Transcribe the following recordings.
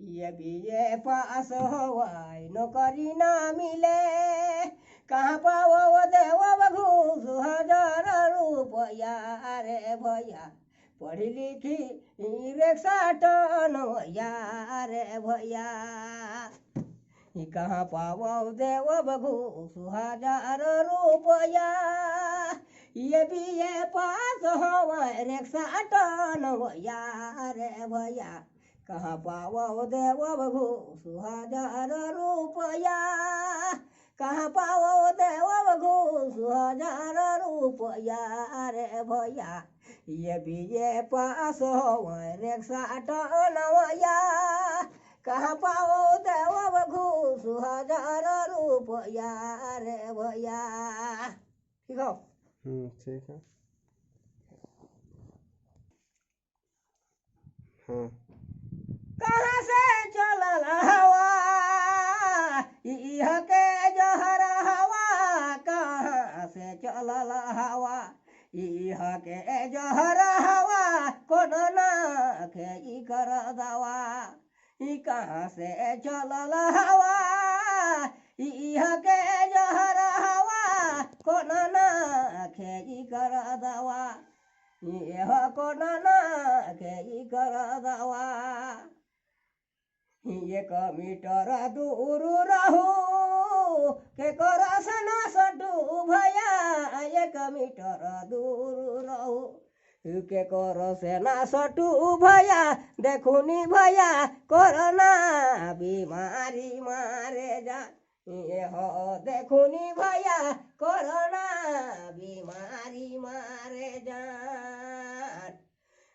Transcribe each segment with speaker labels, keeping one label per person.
Speaker 1: ये बीए पास होवाई नौकरी ना मिले, कहाँ पाओ देव घूस 1000 रुपया रे भैया, पढ़ी लिखी रिक्शा टनवैया रे भैया, कहाँ पाओ देव घूस 1000 रुपया, ये बीए पास होवाई रिक्शा टनवैया रे भैया, कहाँ पाओ देव घूस 1000 रुपया, कहाँ पाओ देव घूस 1000 रुपया रे भैया, ये बीए पास होवाई रिक्शा टनवैया, कहाँ पाओ देव घूस 1000 रुपया रे भैया। ठीक हो?
Speaker 2: ठीक है। हाँ।
Speaker 1: कहाँ से चलल हवा इह के जहर हवा, कहाँ से चलल हवा इह के जहर हवा, कोनो ना के ई कर दवा, ई कहाँ से चलल हवा इह के जहर हवा, कोनो ना के ई कर दवा, यह कोनो ना के ई कर दवा, 1 मीटर दूर रहू के करस ना सटू भैया, 1 मीटर दूर रहू के करस ना सटू भैया, देखुनी भैया कोरोना बीमारी मारे जा, ये हो देखुनी भैया कोरोना बीमारी मारे जा,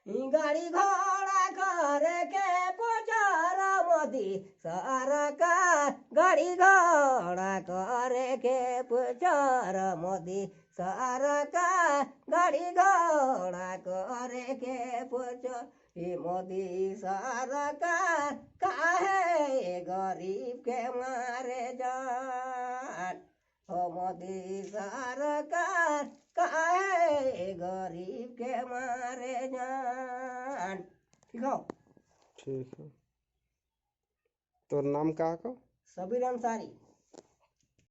Speaker 1: गाड़ी घोड़ा करे के प्रचार मोदी सरकार, गाड़ी घोड़ा करे के प्रचार मोदी सरकार, गाड़ी घोड़ा करे के प्रचार मोदी सरकार, काहे गरीब के मारे जान, हो मोदी सरकार काहे गरीब के मारे जान। ठीक हो?
Speaker 2: ठीक है। तो नाम का को?
Speaker 1: सबीर अंसारी।